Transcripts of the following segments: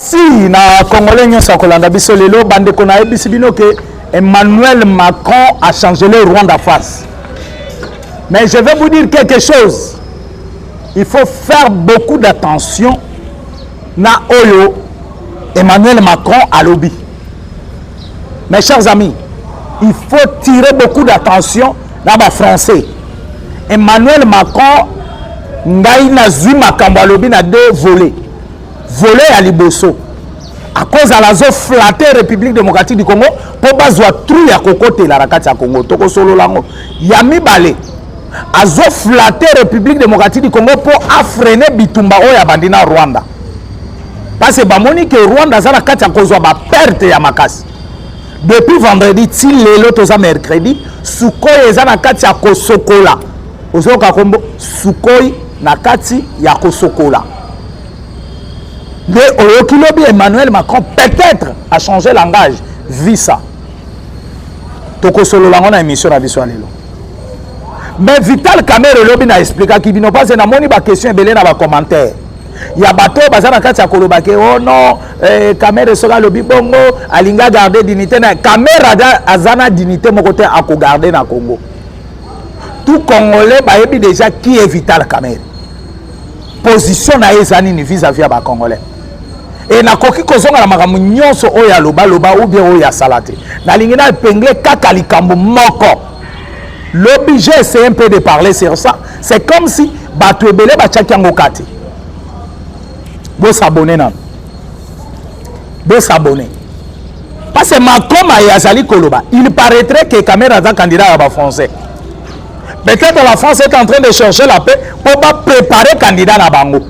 Si na Congolais nyonso akolanda biso lelo bandeko na yebisi bino que Emmanuel Macron a changé le Rwanda face. Mais je vais vous dire quelque chose. Il faut faire beaucoup d'attention na oyo Emmanuel Macron a lobby. Mes chers amis, il faut tirer beaucoup d'attention dans les Français. Emmanuel Macron ngai na zui makambo a lobby na deux volets. Voler à Liboso. À cause de la zone flattée République démocratique du Congo, pour bazwa trou ya kokote la rakati ya Congo. Toko solo lango. Yami bale. A zone flattée République démocratique du Congo pour affreiner bitumba oya bandina Rwanda. Parce que bamoni que Rwanda za la kati ya kozwa ba perte ya makasi. Depuis vendredi ti lelo toza mercredi, Sukoy eza na kati ya kosokola. Ozoka kombo Sukoy na kati ya kosokola. Le Oyokilobi Emmanuel Macron peut-être a changé le langage. Vu ça. Toko solo lango na émission na biso lelo. Mais Vital Kamerhe lobi na expliquer ki bino pas na moni ba question ebele na ba commentaire. Ya bato bazana kati ya koloba ke oh non Kamerhe soka lobi bongo alinga garder dignité na Kamerhe azana dignité mon côté à ko garder na Congo. Tout Congolais ba yebi déjà qui est Vital Kamerhe. Position na ezani ni vis-à-vis ya ba Congolais. Et na koki kozonga na makambo nyonso oya loba loba ou bien oya salate. Na lingina pengle kaka likambo moko. L'objet c'est un peu de parler sur ça. C'est comme si bato ebele ba tchaki yango kati. Bo s'abonner nan. Bo s'abonner. Parce que Macron a yazali koloba, il paraîtrait que Kamerhe est candidat à ba français. Peut-être la France est en train de chercher la paix pour préparer candidat à Bango.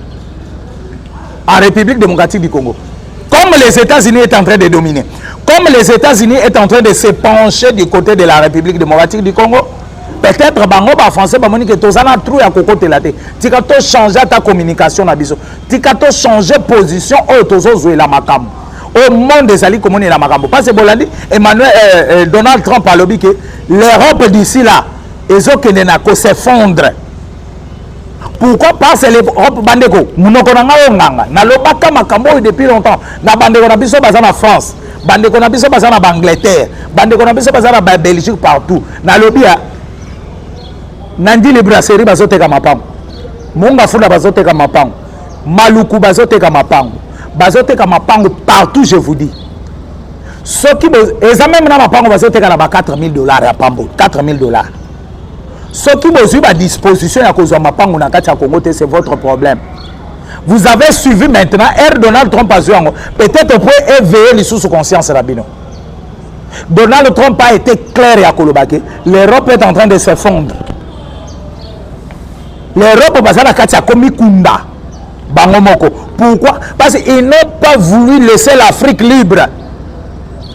En République démocratique du Congo. Comme les États-Unis est en train de dominer. Comme les États-Unis est en train de se pencher du côté de la République démocratique du Congo. Peut-être Bango, français, que tu as trou à côté de la tête. Tu as changé ta communication. Tu as changé position. La macam. Au monde des alliés comme on est la macam. Parce que Bolandi, Emmanuel Donald Trump a lobby que l'Europe d'ici là, ils ont que s'effondre. Pourquoi? Parce que l'Europe bandeko, munoko nanga nganga, na lobaka makambo depuis longtemps. Na bandeko na biso baza na France, bandeko na biso baza na Angleterre, bandeko na biso baza na Belgique partout. Na lobia nandi les brasseries bazoteka mapango. Munga funda bazoteka mapango. Maluku bazoteka mapango. Bazoteka mapango partout je vous dis. Ceux qui eza même na mapango bazoteka na ba $4,000 ya pambo, $4,000. Ce qui vous est à disposition à cause de ma pango na kati ya Congo, c'est votre problème. Vous avez suivi maintenant Donald Trump a joué. Peut-être pour éveiller les sous conscience rabino. Donald Trump a été clair et à Kolobake. L'Europe est en train de s'effondrer. L'Europe est en train de komikunda. Bangomoko. Pourquoi? Parce qu'ils n'ont pas voulu laisser l'Afrique libre.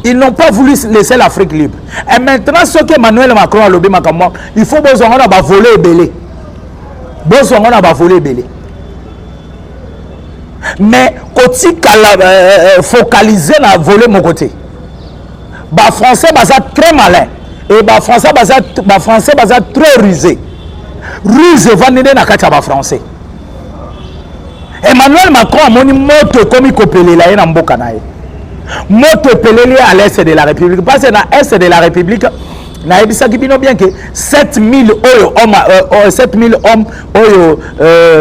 Ils n'ont pas voulu laisser l'Afrique libre. Et maintenant, ce qu'Emmanuel Macron a lobby, il faut besoin de voler et belé. Besoin de voler et belé. Mais, quand il focaliser dans voler mon côté, les Français sont très malins. Et les Français sont très rusés. Rusés vont venir dans les Français. Emmanuel Macron a mon moto comme il copélé là, il a un beau canaille. Moto pelé à l'est de la République. Parce que dans l'est de la République, na ebisa kibino bien que 7000 hommes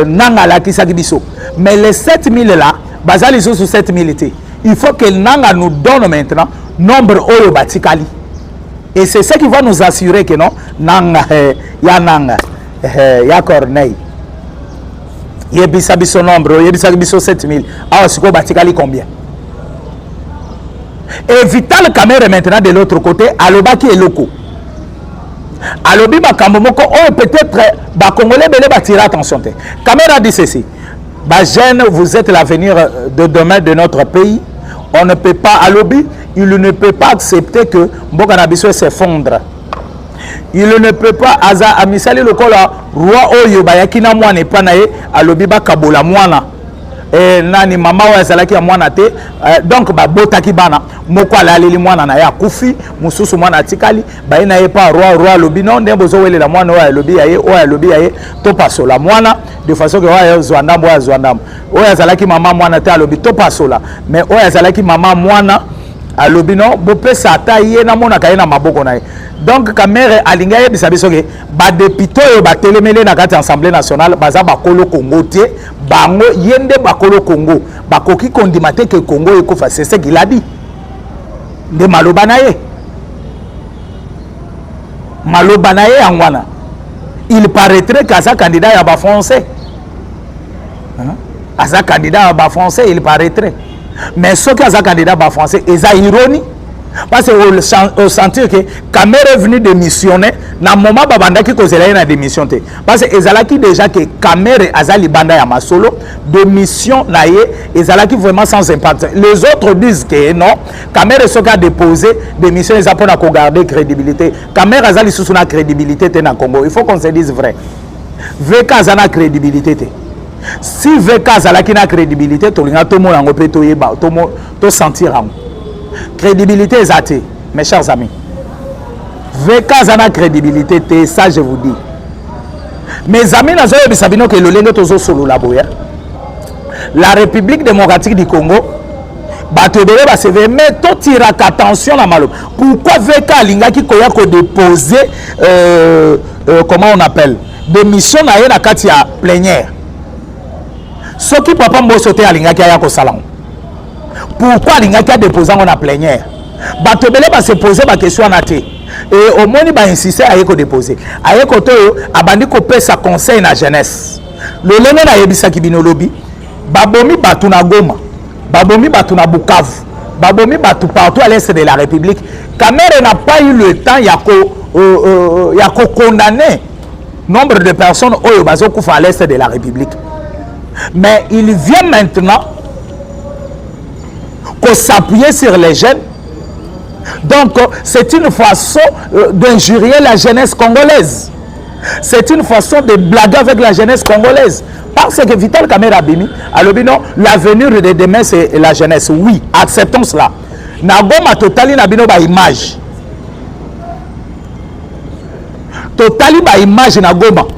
nanga la kisaki biso. Mais les 7000 là, bazali sur 7000 été. Il faut que nanga nous donne maintenant nombre oyo batikali. Et c'est ce qui va nous assurer que non nanga ya Corneille. Yebisa biso nombre, yebisa biso 7000. Ah siko batikali combien? Et Vital Kamerhe maintenant de l'autre côté, Aloba qui est loco. Alobi Makambomoko, oh peut-être, bah Congolais belé va tirer attention. Kamerhe a dit ceci. Bah jeune, vous êtes l'avenir de demain de notre pays. On ne peut pas, Alobi, il ne peut pas accepter que Mbokanabiso s'effondre. Il ne peut pas, Aza Amisali Lokola, roi Oyo, Bayakina Mwane Panaye, Alobi Bakabola Mwana. nani mama oyo azalaki ya mwana te donc babotaki bana moko alaleli mwana na ye akufi mosusu mwana atikali baye na ye pa roi alobi non nde bozowelela mwana oyo alobi ya ye oyo alobi ya ye topasola mwana de façon que oyo azwa ndambo oyo azwa ndambo oyo azalaki mama mwana te alobi topasola mais oyo azalaki mama mwana alobi non bopesa ata ye namonaka ye na maboko na ye donc kamere alingi ayebisa biso ke badepute oyo batelemele na kati ya assemblée nationale baza bakolo Congo te bango ye nde bakolo Congo bakoki kondima te ke Congo ekufa c'est ce qu'il a dit nde maloba na ye yango wana il paraîtrait qu'aza candidat ya bafrançais aza candidat ya bafrançais il paraîtrait mais ce qui a candidat bas français est ironie parce que au sentir que Kamere est venu démissionner na moment babanda qui cause la démission parce que ezalaki déjà que Kamere azali banda ya masolo démission na ye ezalaki vraiment sans impact. Les autres disent que non, Kamere ce qui a déposé démission ils apprennent à garder crédibilité. Kamere azali sous na crédibilité te na Congo. Il faut qu'on se dise vrai. VK azana crédibilité te. Si VK azalaki na crédibilité tolinga to mo yango pe to yeba to sentir am crédibilité ezate mes chers amis VK azana crédibilité te ça je vous dis mes amis nazo yebisa bino ke lolenge tozo solo la boya la République démocratique du Congo bato ebele ba seve mais to tira attention na malo pourquoi VK alingaki koya ko déposer comment on appelle démission na ye na kati ya plénière. Ce qui papa m'a sauté à l'ingaki à Yakosalam. Pourquoi l'ingaki a déposé en plénière? Batobele va se poser ma question à Naté. Et au moins, il va insister à Yako déposer. À Yako to, a bandi ko pe sa conseil na jeunesse. Le lene na yebisa kibino lobi. Babomi batu na Goma. Babomi batu na Bukavu. Babomi batu partout à l'est de la République. Kamere n'a pas eu le temps Yako condamner nombre de personnes au bazo koufa à l'est de la République. Mais il vient maintenant qu'on s'appuie sur les jeunes. Donc, c'est une façon d'injurier la jeunesse congolaise. C'est une façon de blaguer avec la jeunesse congolaise. Parce que Vital Kamere Bimi, alors non, l'avenir de demain, c'est la jeunesse. Oui, acceptons cela. Nagoma totali nabino ba image. Totali ba image Nagoma.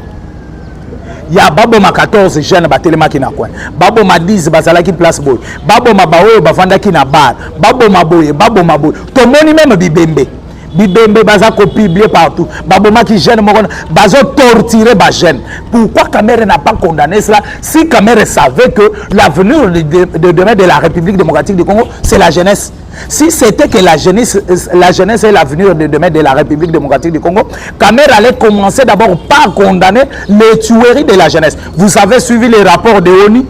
Il y a baboma 14 jeunes batelema ki na coin. Baboma 10 bazalaki place boy. Baboma baoyo bavanda ki na bar. Baboma boye, baboma boye. Tomoni même bibembe. Bibembe baza ko publier partout. Baboma ki jeune moko bazo torturer ba jeune. Pourquoi Kamere n'a pas condamné cela si Kamere savait que l'avenir de demain de la République démocratique du Congo, c'est la jeunesse. Si c'était que la jeunesse est l'avenir de demain de la République démocratique du Congo, Kamere allait commencer d'abord par condamner les tueries de la jeunesse. Vous avez suivi les rapports de ONU.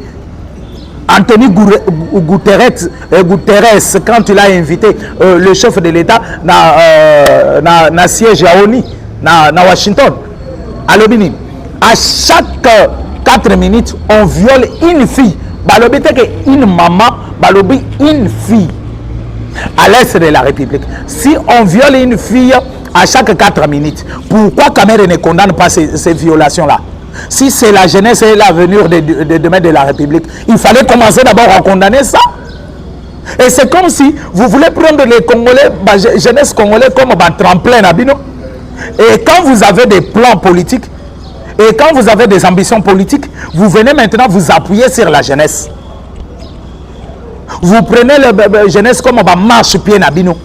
Anthony Guterres, quand il a invité le chef de l'État na siège à ONU, na Washington, à Lobini, à chaque 4 minutes, on viole une fille. Balobi une maman, balobi une fille. À l'est de la République. Si on viole une fille à chaque 4 minutes, pourquoi Kamere ne condamne pas ces violations-là? Si c'est la jeunesse et l'avenir de demain de la République, il fallait commencer d'abord à condamner ça. Et c'est comme si vous voulez prendre les Congolais, la jeunesse congolaise comme un tremplin. Et quand vous avez des plans politiques, et quand vous avez des ambitions politiques, vous venez maintenant vous appuyer sur la jeunesse. Vous prenez la jeunesse comme un marche-pied nabino.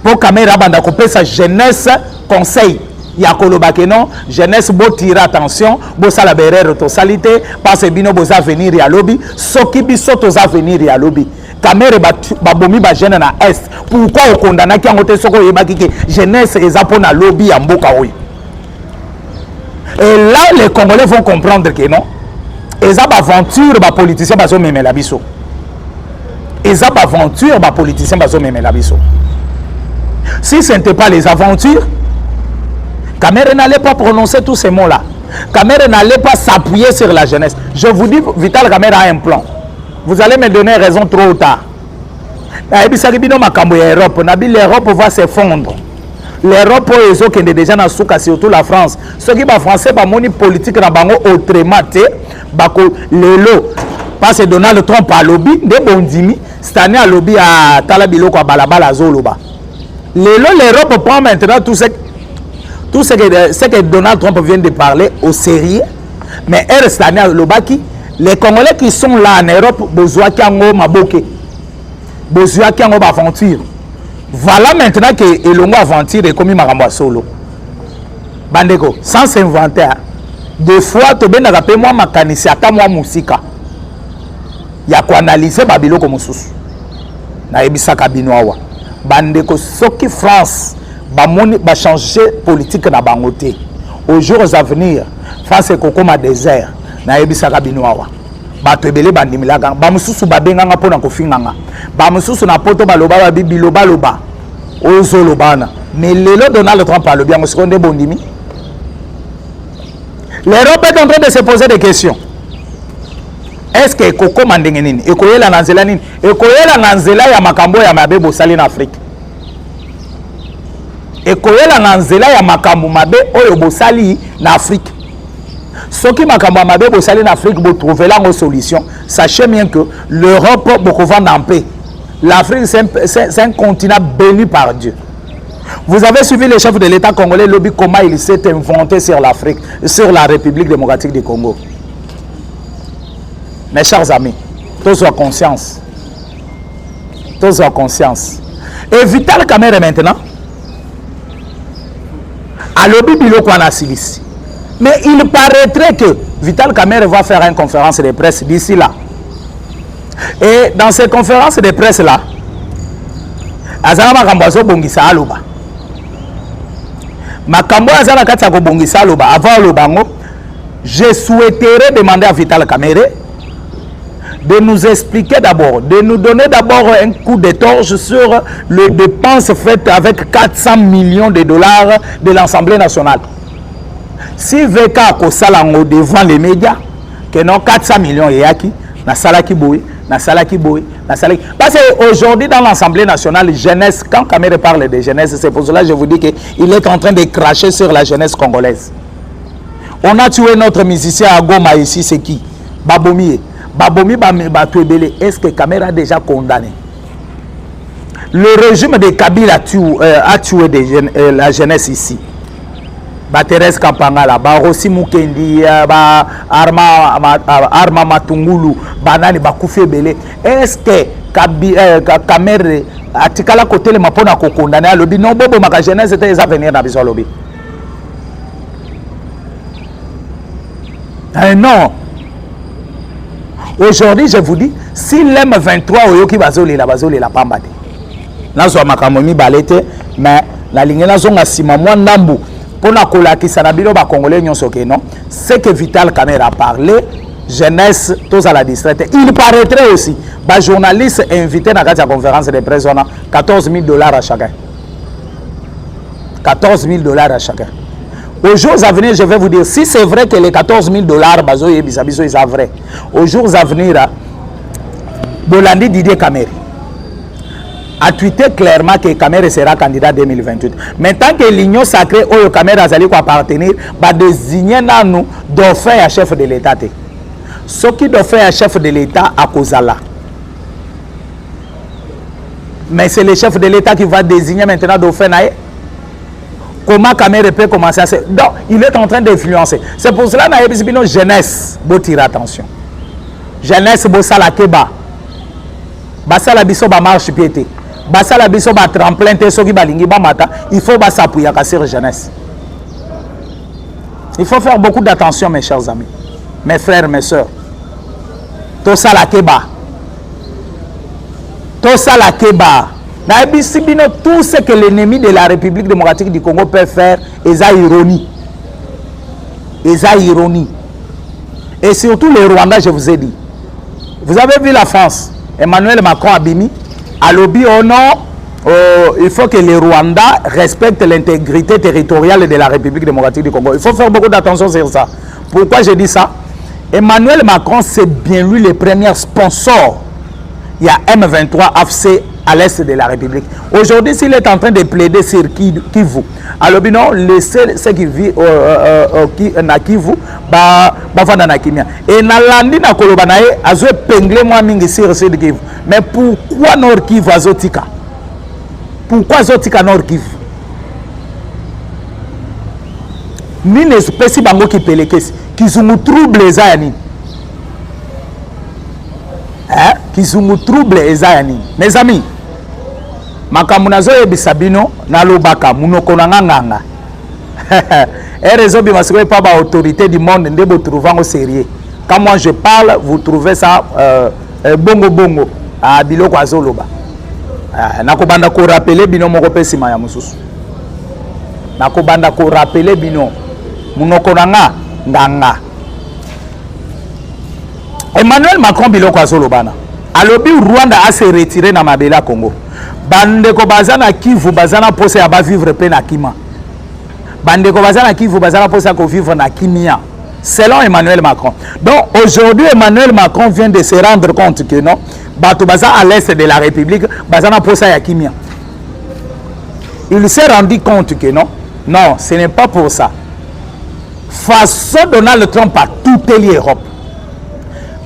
Pour Kamere banda couper sa jeunesse conseil. Yakoloba que non, jeunesse beau tirer attention, beau salaberer autosalité, parce que bino beau venir ya lobby, soki biso toza venir ya lobby. Kamere babomi ba jeune na est. Pourquoi on condamne ki angote soko yebaki ke jeunesse ezapo na lobby ya mboka oyo. Et là les Congolais vont comprendre que non. Eza ba aventure ba politicien bazo memela biso. Eza ba aventure ba politicien bazo memela biso. Si ce n'était pas les aventures, Kamere n'allait pas prononcer tous ces mots-là. Kamere n'allait pas s'appuyer sur la jeunesse. Je vous dis, Vital Kamere a un plan. Vous allez me donner raison trop tard. L'Europe va s'effondre. L'Europe est déjà dans le surtout la France. Ceux qui sont français, ils ont politique autrement. Parce que Donald Trump a lobby, de bondimi, cette année a lobby à Talabilo kwa balabala zoloba. L'Europe prend maintenant tout ce que Donald Trump vient de parler au sérieux. Mais elle cette année à lobaki, les Congolais qui sont là en Europe, besoin kiango maboke, besoin kiango aventure. Voilà maintenant que Elongo aventure est comme Marambo solo. Bandeko, sans s'inventer. Des fois, tu ben rappelé moi makanisi ata moi musika. Ya ko analyser babilo comme sous. Na ebisaka binoawa. Bandeko soki France ba moni ba changer politique na bangote. Aux jours à venir, France est comme un désert. Na ebisaka binoawa. Ba tebele bandimilaka. Ba mususu ba benganga pona ko finganga. Ba mususu na poto ba loba ba biloba loba. Ozo lobana. Mais lelo Donald Trump parle bien seconde bondimi. L'Europe est en train de se poser des questions. Est-ce que Koko Mandengenini, Ekoyela Nanzelanini, Ekoyela Nanzela ya makambo ya mabe bosali na Afrique. Ekoyela Nanzela ya makambo mabe oyo bosali na Afrique. Ce qui makambo ya mabe bosali na Afrique, vous trouvez là une solution. Sachez bien que l'Europe beaucoup vend en paix. L'Afrique c'est un continent béni par Dieu. Vous avez suivi le chef de l'État congolais, lobby, comment il s'est inventé sur l'Afrique, sur la République démocratique du Congo. Mes chers amis, tous ont conscience. Tous ont conscience. Et Vital Kamerhe maintenant, à lobby bilo kwana silisi. Mais il paraîtrait que Vital Kamerhe va faire une conférence de presse d'ici là. Et dans ces conférences de presse là, Azama Kambazo Bongisa Aloba. Makambo Azana Katsako Bongisa Aloba, avant Lobango, je souhaiterais demander à Vital Kamerhe de nous expliquer d'abord, de nous donner d'abord un coup de torche sur les dépenses faites avec 400 millions de dollars de l'Assemblée nationale. Si VK Kosalango devant les médias, que non 400 millions yaki, na salaki boy, na salaki boy, na salaki. Parce qu'aujourd'hui dans l'Assemblée nationale, jeunesse, quand Kamerhe parle de jeunesse, c'est pour cela que je vous dis qu'il est en train de cracher sur la jeunesse congolaise. On a tué notre musicien à Goma ici, c'est qui? Babomi. Babomi Batouebele, est-ce que Kamerhe a déjà condamné? Le régime de Kabila a tué la jeunesse ici. Thérèse Kampangala, Rossi Mukendi, Arma Matungulu, Banani Bakoufi Bele. Est-ce que Kamerhe a tikala côté le mapona ko condamné à lobby? Non, bobo ma jeunesse était à venir dans le lobby. Non. Aujourd'hui, je vous dis, si l'M23 oyoki bazoli la pambate. Nazo makamomi balete, mais la ligne na zonga sima moi ndambu pour na kolakisa na bilo ba congolais nyonso ke non, c'est que Vital Kamerhe a parlé jeunesse tous à la distraite. Il paraîtrait aussi ba journaliste invité dans la conférence de presse on a 14 000 $ à chacun. 14 000 $ à chacun. Aux jours à venir, je vais vous dire, si c'est vrai que les 14 000 $, bazo et bisabiso, c'est vrai. Aux jours à venir, Bolandi Didier Kamerhe a tweeté clairement que Kamerhe sera candidat 2028. Mais tant que l'union sacrée où Kamerhe a allé appartenir, va désigner nous dauphin à chef de l'État. Ce qui dauphin à chef de l'État à Kozala. Mais c'est le chef de l'État qui va désigner maintenant dauphin. Comment Kamerhe peut commencer à se... Donc, il est en train d'influencer. C'est pour cela que la jeunesse, vous tirez attention. Jeunesse, vous savez la keba. Basala biso ba marche piété. Basala biso ba tremplin te soki balingi ba mata, il faut s'appuyer à casser jeunesse. Il faut faire beaucoup d'attention mes chers amis, mes frères, mes sœurs. Tout ça la keba. Tout ça la keba. Tout ce que l'ennemi de la République démocratique du Congo peut faire est ironie. Ironie. Et surtout les Rwandais, je vous ai dit. Vous avez vu la France. Emmanuel Macron a bimi. À lobby au nom, il faut que les Rwandais respectent l'intégrité territoriale de la République démocratique du Congo. Il faut faire beaucoup d'attention sur ça. Pourquoi je dis ça? Emmanuel Macron, c'est bien lui le premier sponsor il y a M23 AFC à l'est de la République. Aujourd'hui, s'il est en train de plaider sur Kivu, alors non, laissez ceux qui vivent na Kivu, bafanda na Kimia. Et na landi na kolobanae, azo pengle moi mingi sur Sud Kivu. Mais pourquoi Nord Kivu azotika? Pourquoi azotika Nord Kivu? Ni l'espèce bango qui pelekesi, qui sont troubles les ayani. Qui sont troubles les ayani. Mes amis, makamunazo ebisabino na lobaka munoko na nganga. Et réseau bimasiko pas ba autorité du monde ndebo trouvant au sérieux. Quand moi je parle, vous trouvez ça bongo bongo à biloko azoloba. Nakobanda ko rappeler bino moko pesi maya mususu. Nakobanda ko rappeler bino munoko na nganga. Emmanuel Macron biloko azolobana. Alobi Rwanda a se retiré na mabela Congo. Bandeko bazana Kivu bazana pose ya ba vivre pe na Kima. Bandeko bazana Kivu bazana pose ya ko vivre na Kimia. Selon Emmanuel Macron. Donc aujourd'hui Emmanuel Macron vient de se rendre compte que non, bato baza à l'est de la République bazana pose ya Kimia. Il s'est rendu compte que non, non, ce n'est pas pour ça. Façon Donald Trump a tout lié l'Europe.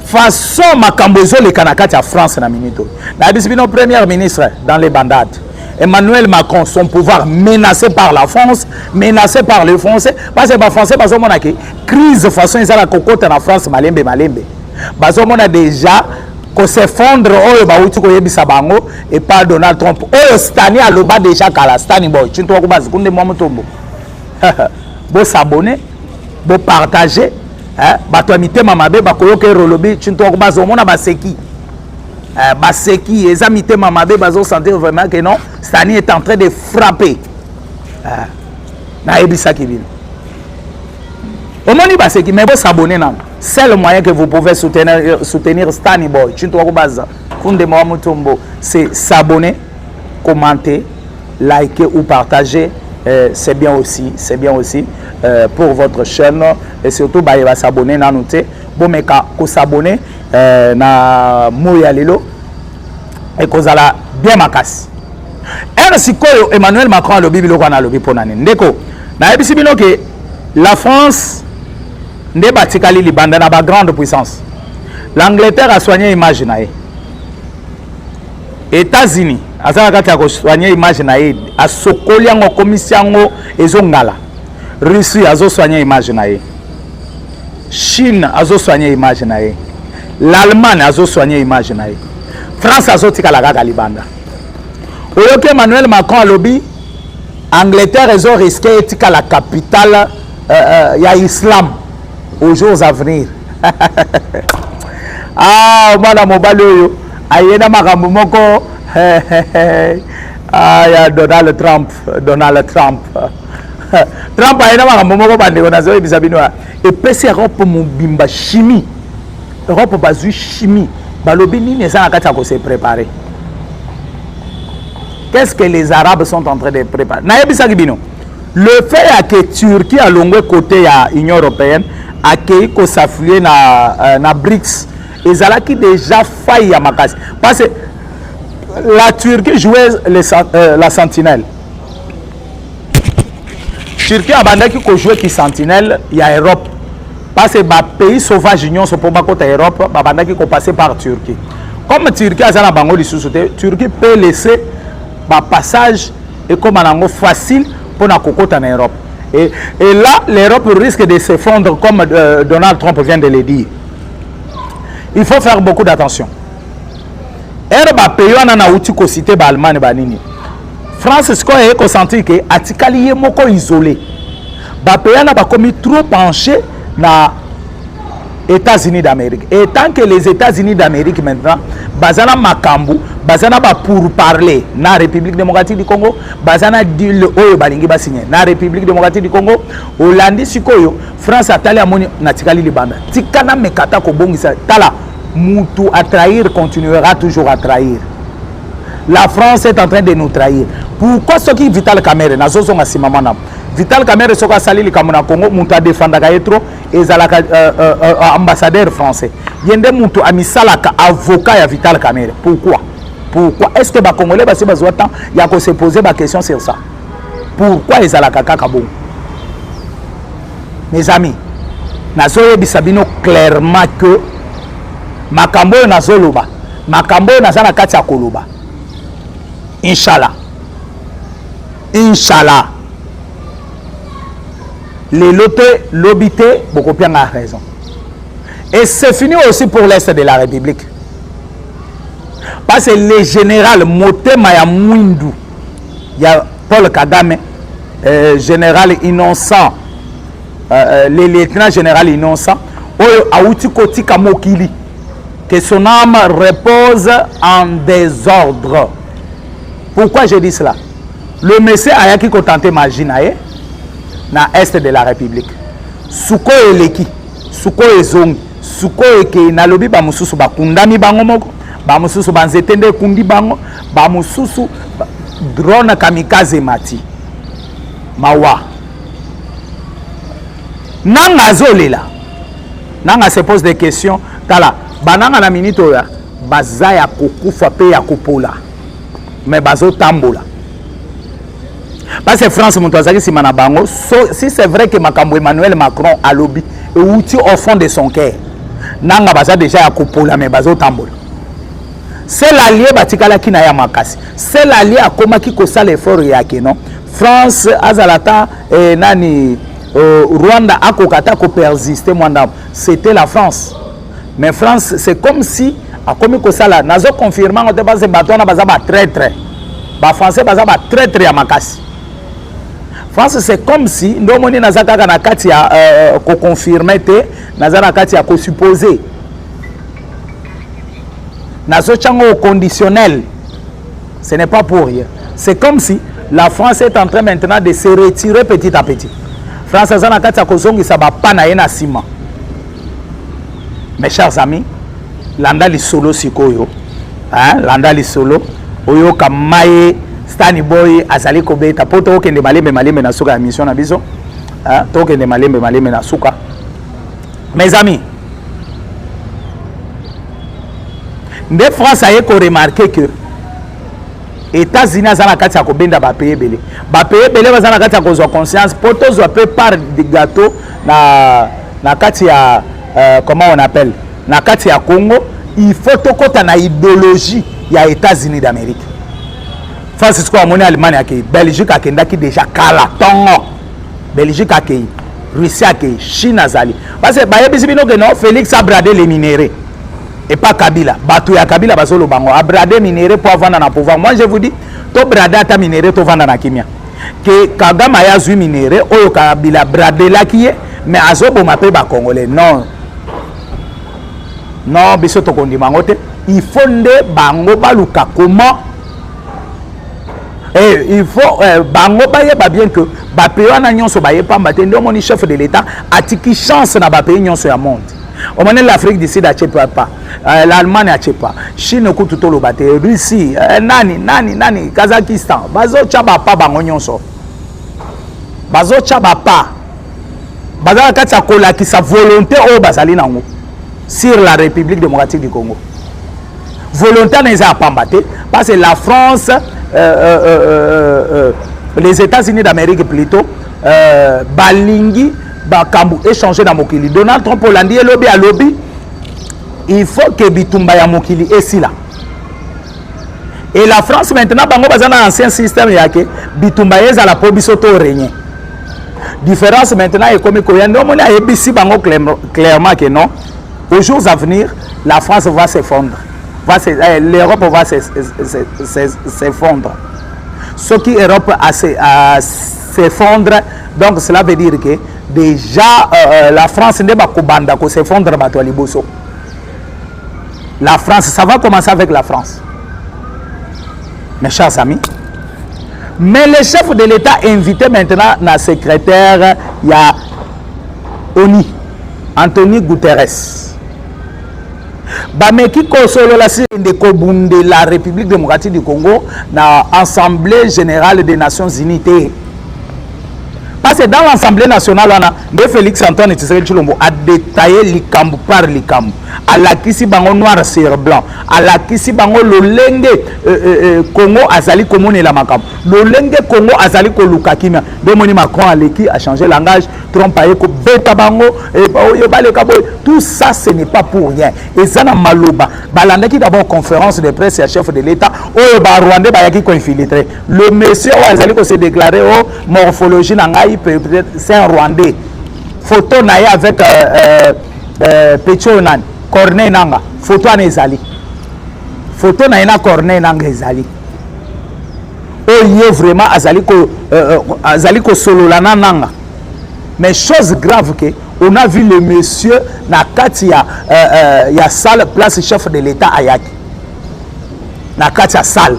Façon Makambozo le Kanakati à France na minute. La bisbino premier ministre dans les bandades. Emmanuel Macron, son pouvoir menacé par la France, menacé par les Français. Parce que les Français, parce qu'on a crise façon ils ont la cocotte en France malembe. Parce qu'on a déjà qu'on s'effondre au baouti ko yebisa bango et pas Donald Trump. Oh Stani a loba déjà kala Stani boy. Tu dois kubazi kunde mwa mutombo. Bo s'abonner, bo partager. Bato amite mamabe bakoyoke rolobi chinto ko bazomona baseki baseki eza mite mamabe bazo sentir vraiment que non Stani est en train de frapper na ebisa kibino omoni baseki mais bo s'abonner nan c'est le moyen que vous pouvez soutenir Stani boy chinto ko baza kunde mwa mutombo c'est s'abonner, commenter, liker ou partager. C'est bien aussi pour votre chaîne et surtout bah il va s'abonner na noter bon mais ko s'abonner na moya lelo et ko zala bien makasi ainsi que Emmanuel Macron lobi biloko na lobi ponane ndeko na ebisi bino ke la France nde batikali libanda na ba grande puissance. L'Angleterre a soigné image na ye. États-Unis azala kati ya soigner image na ye a sokoli yango komisiango ezongala. Russie azo soigner image na ye. Chine azo soigner image na ye. L'Allemagne azo soigner image na ye. France azo tikala kaka libanda. Oyoke Emmanuel Macron alobi Angleterre azo risqué tika la capitale ya Islam aux jours à venir. Ah mwana mobali oyo ayena makambo moko ya Donald Trump Trump ayena makambo moko bandeko nazo ebisa bino et pesi Europe mobimba chimie Europe bazui chimie balobi nini eza na kati ya ko se préparer. Qu'est-ce que les Arabes sont en train de préparer? Na ebisa bino le fait que Turquie a longué côté ya Union européenne a qui ko s'affilier na BRICS ezalaki déjà failli à makasi parce que la Turquie jouait la sentinelle. Turquie a bandaki ko jouer qui sentinelle il y a Europe parce que ba pays sauvage union so pomba côté Europe ba bandaki ko passer par Turquie. Comme Turquie a na bango lisusu te Turquie peut laisser ba passage et comme anango facile pour na kokota na Europe. Et là l'Europe risque de s'effondrer comme Donald Trump vient de le dire. Il faut faire beaucoup d'attention. Erba payona na uti ko cité ba Allemagne ba nini. France ce qu'on est consenti que atikali moko isolé. Ba payona ba komi trop penché na États-Unis d'Amérique. Et tant que les États-Unis d'Amérique maintenant bazana makambu, bazana ba pour parler na République démocratique du Congo, bazana deal oyo balingi ba signer na République démocratique du Congo, Hollande sikoyo, France atali amoni na tikali libanda. Tikana mekata ko bongisa tala mutu à trahir continuera toujours à trahir. La France est en train de nous trahir. Pourquoi ce qui Vital Kamerhe na zozo nga simamana Vital Kamerhe soka sali likambo na Congo mutu adefendaka etro ezalaka ambassadeur français yende mutu amisalaka avocat ya Vital Kamerhe. Pourquoi est-ce que ba Congolais basi bazwa temps ya ko se poser ba question sur ça? Pourquoi ezalaka kaka bon? Mes amis, nazoye bisabino clairement que makambo nazoloba makambo nazana kati ya koloba Inch'Allah. Inch'Allah. Les lotés, l'obité, beaucoup bien a raison. Et c'est fini aussi pour l'Est de la République. Parce que les généraux, Motema ya Mwindu, il y a Paul Kagame, général innocent, les lieutenants général innocent, Aouti Koti Kamokili, que son âme repose en désordre. Pourquoi je dis cela? Le monsieur a qui contenté Maginae na Est de la République. Suko eleki, suko ezongi, suko eke na lobi ba mususu ba kundami bango moko, ba mususu banzetende kundi bango, ba mususu drone kamikaze mati. Mawa. Nanga zolela. Nanga se pose des questions. Tala, bananga na minito ya bazaya kokufa pe ya kopola. Mais bazo tambola. Parce que France Moutouazaki si manabango, si c'est vrai que Makambo Emmanuel Macron a lobby et outil au fond de son cœur, nanga baza déjà à Kopola mais bazo tambola. C'est l'allié batikala ki na ya makasi. C'est l'allié à koma ki kosa l'effort yake non. France azalata nani Rwanda a kokata ko persister mwanda. C'était la France. Mais France c'est comme si a komi kosa la nazo confirmant on te base bato na baza ba traître. Ba français baza ba traître ya makasi. France c'est comme si ndomoni nazaka na kati ya ko confirmer te nazana kati ya ko supposer nazo chango au conditionnel. Ce n'est pas pour rien. C'est comme si la France est en train maintenant de se retirer petit à petit. France azana kati ya ko zongisa ba pana ye na sima. Mes chers amis, landa li solo sikoyo, hein, landa li solo oyo kamaye Stani Boy azali kobeta poto okende malembe na suka ya mission na biso, hein, to okende malembe na suka. Mes amis, nde France a remarqué que États-Unis azana kati ya kobenda ba pays belé bazana kati ya kozwa conscience poto zo peu par de gâteau na kati ya comment on appelle na kati ya Congo. Il faut tokota na idéologie ya États-Unis d'Amérique. France ko amoni Allemagne akei, Belgique akendaki déjà kala tongo, Belgique akei, Russie akei, Chine azali. Parce que bayebisi bino que non, Félix a bradé les minéraux et pas Kabila. Batu ya Kabila basolo bango a bradé minéraux pour vendre na pouvoir. Moi je vous dis, to brada ta minéraux to vendre na kimia. Que Kagame ya zu minéraux oyo Kabila bradé la kié, mais azobo mape ba Congolais. Non. Non, biso to kondi mangote. Il faut nde bango baluka comment. Et il faut bango baye ba bien que ba pays na nyonso baye pamba te ndo moni chef de l'état atiki chance na ba pays nyonso ya monde. Au moment l'Afrique du Sud a chepa pas, l'Allemagne a chepa, Chine kutu tolo bate, Russie, nani, Kazakhstan, bazo chaba pa bango nyonso. Bazo chaba pa. Bazo katsa kola ki sa volonté o bazali nango sur la République démocratique du Congo. Volontaire n'est pas pambaté parce que la France les États-Unis d'Amérique plutôt balingi bakambu échanger dans mokili. Donald Trump Hollandi lobby à lobby, il faut que bitumba ya mokili est là. Et la France maintenant bango bazana ancien système yake bitumba yeza la pobiso to régner. Différence maintenant est comme koyando moni a ebisi bango clairement que non. Aux jours à venir, la France va s'effondrer. L'Europe va s'effondrer. Ce qui l'Europe s'effondre, donc cela veut dire que déjà la France n'est pas kubanda ko s'effondre bato liboso. La France, ça va commencer avec la France. Mes chers amis. Mais le chef de l'État invité maintenant la secrétaire, il y a ONU, Anthony Guterres. bameki kosolola si ndeko bunde la République démocratique du Congo na Assemblée générale des Nations Unies. Parce que dans l'Assemblée nationale, on a Félix Antoine Tshisekedi Tshilombo a détaillé likambu par likambu. À la kisi bango noir sur blanc. À la kisi bango lolenge Congo azali komone la makam. Lolenge Congo azali ko lukakimia. Demoni Macron aleki a changé langage. Trump a ko beta bango tout ça ce n'est pas pour rien. Et ça na maloba. Balandaki d'abord conférence de presse et chef de l'État. Oh ba Rwanda ba yaki ko infiltré. Le monsieur azali ko se déclarer oh morphologie nangai peut-être c'est un Rwandais. Photo naïe avec Pecho Nan, Corneille Nanga, photo à Nezali. Photo naïe na Corneille Nanga Ezali. Oh, il est vraiment Azali ko solo la nanga. Mais chose grave que on a vu le monsieur na kati ya salle place chef de l'État Ayaki. Na kati ya salle.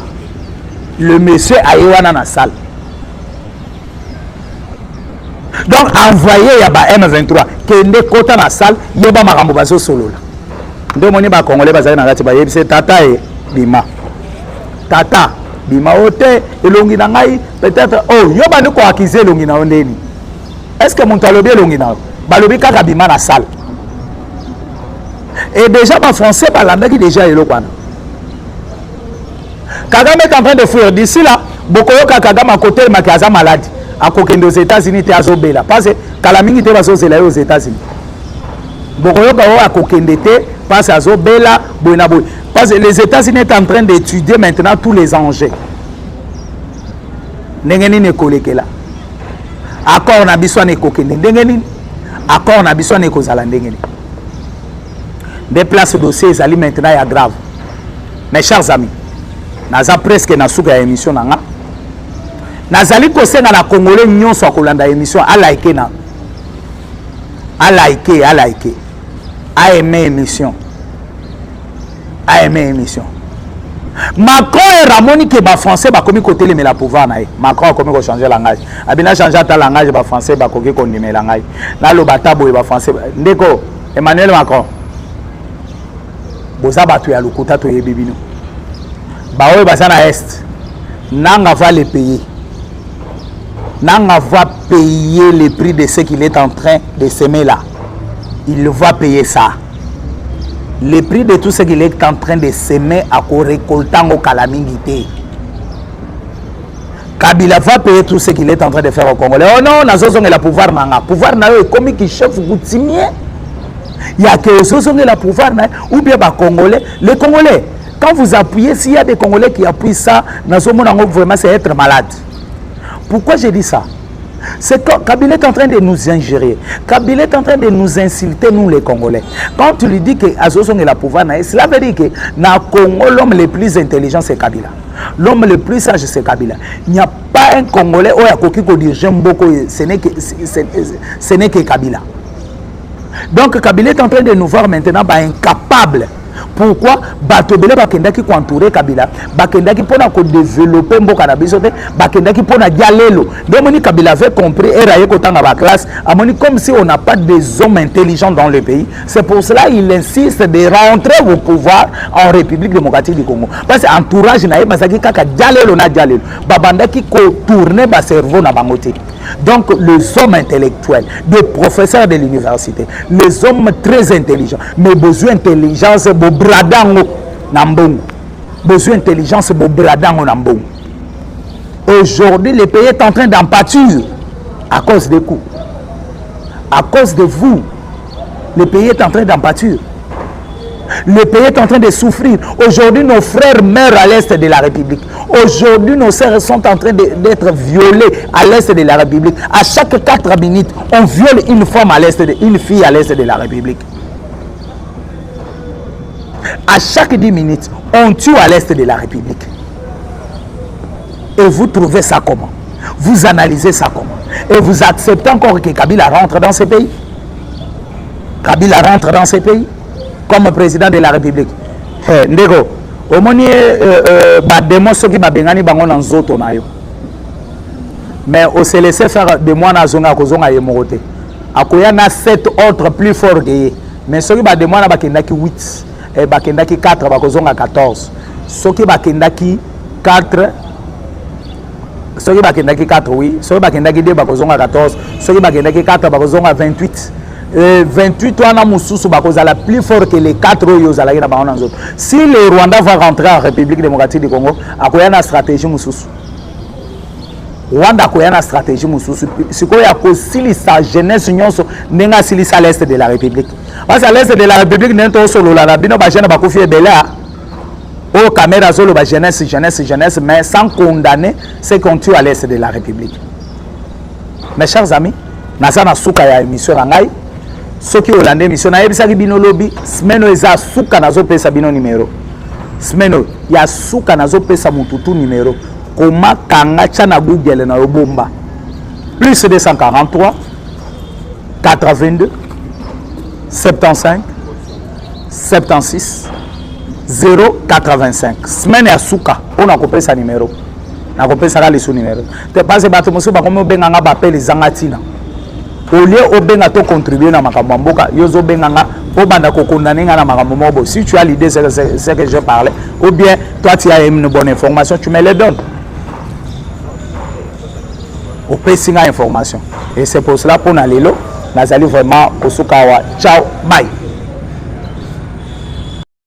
Le monsieur ayewana na salle. Donc envoyé ya ba M23 kende kota na salle yeba makambo bazo solo la. Nde moni ba congolais bazali na kati ba yebise tata e bima. Tata bima ote elongi na ngai peut-être oh yoba ndiko akize elongi na ondeni. Est-ce que mon talobi elongi na balobi kaka bima na salle. Et déjà ba français balanda qui déjà elokwana. Kagame est en train de fuir d'ici là bokoyoka Kagame à côté makaza malade. À côté aux États-Unis, tu as Zobela. Parce que Kalamini était aux États-Unis. Bokoyoka à côté parce à Zobela, Boinaboy. Parce que les États-Unis sont en train d'étudier maintenant tous les enjeux. N'engeni ne kolekela. Accord na biso ne kokende ndengeni. Accord na biso ne kozala ndengeni. Des places dossiers ezali maintenant ya grave. Mes chers amis, naza presque na suka ya émission nanga. Nazali kosenga na Congolais nyonso akolanda émission a liker na a liker a aimer émission Macron et Ramoni que ba français ba komi côté le la pouvoir na Macron a komi ko changer langage abina changer ta langage ba français ba koki ko ndime langage na lo batabo ba français ndeko Emmanuel Macron boza batu ya lukuta to yebibino ba oyo basana est nanga va les payer. Nanga va payer le prix de ce qu'il est en train de semer là. Il va payer ça. Le prix de tout ce qu'il est en train de semer à récoltant au calamité. Kabila va payer tout ce qu'il est en train de faire au Congolais. Oh non, nous avons le pouvoir. Le pouvoir est comme qui chef routinier. Il y a que le pouvoir ou bien les Congolais. Les Congolais, quand vous appuyez, s'il y a des Congolais qui appuient ça, nous avons vraiment c'est être malade. Pourquoi j'ai dit ça? C'est que Kabila est en train de nous ingérer. Kabila est en train de nous insulter, nous les Congolais. Quand tu lui dis que Azozong est la pouvoir, cela veut dire que dans le Congo, l'homme le plus intelligent, c'est Kabila. L'homme le plus sage, c'est Kabila. Il n'y a pas un Congolais où il y a dire j'aime beaucoup, ce n'est que Kabila. Donc Kabila est en train de nous voir maintenant incapables. Pourquoi Batobele bakendaki ko entourer Kabila, bakendaki pona ko développer mboka na biso te, bakendaki pona dialelo. Donc Kabila avait compris et raye ko tanga ba classe, amoni comme si on n'a pas des hommes intelligents dans le pays. C'est pour cela il insiste de rentrer au pouvoir en République démocratique du Congo. Parce que entourage na bazaki kaka dialelo na dialelo. Babandaki ko tourner ba cerveau na bangote. Donc les hommes intellectuels, des professeurs de l'université, les hommes très intelligents, mais besoin d'intelligence, beau bradango nambongo. Besoin d'intelligence, beau bradango nambongo. Aujourd'hui, le pays est en train d'en pâtir à cause des coups. À cause de vous, le pays est en train d'en pâtir. Le pays est en train de souffrir. Aujourd'hui, nos frères meurent à l'est de la République. Aujourd'hui, nos sœurs sont en train d'être violées à l'est de la République. À chaque 4 minutes, on viole une femme à l'est, une fille à l'est de la République. À chaque 10 minutes, on tue à l'est de la République. Et vous trouvez ça comment? Vous analysez ça comment? Et vous acceptez encore que Kabila rentre dans ce pays? Kabila rentre dans ce pays comme président de la République. Ndeko, au moins, ba démontre qui ba bengani bango na nzoto na yo. Mais on se laissé faire de moi na zonga ko zonga yemorote. Akoya na 7 autres plus forts que ye. Mais ceux qui ba de moi na ba kendaki 8. bakendaki 4 bakozonga 14 soki bakendaki 4 soki bakendaki 4 oui soki bakendaki 2 bakozonga 14 soki bakendaki 4 bakozonga 28 28 wana mususu bakozala plus fort que les 4 oyo ozalaki na bango na nzoto. Si le Rwanda va rentrer en République démocratique du Congo akoya na stratégie mususu. Rwanda akoya na stratégie mususu sikoyo akosilisa jeunesse nyonso ndenge asilisa l'est de la République. Parce à l'est de la République nento osolola na bino ba jeune bakufi ebele au caméra zolo ba jeunesse mais sans condamner ceux qui ont tué à l'est de la République. Mes chers amis, naza na suka ya émission ngai soki olande émission na yebisaki bino lobi semaine eza suka nazo pesa bino numéro semaine ya suka nazo pesa mututu numéro koma kanga chana Google na yobomba plus 243 82 75 76 085 semaine ya suka ona kopesa numéro na kopesa la leso numéro te passe bato moso ba komo benga nga ba pele zanga tina au lieu au benga to contribuer na makambo mboka yozo benga nga po banda ko condamner nga na makambo mobo. Si tu as l'idée c'est que je parlais ou bien toi tu as une bonne information tu me les donnes au pessinga information et c'est pour cela pour na lelo nazali vraiment kosukawa ciao bye.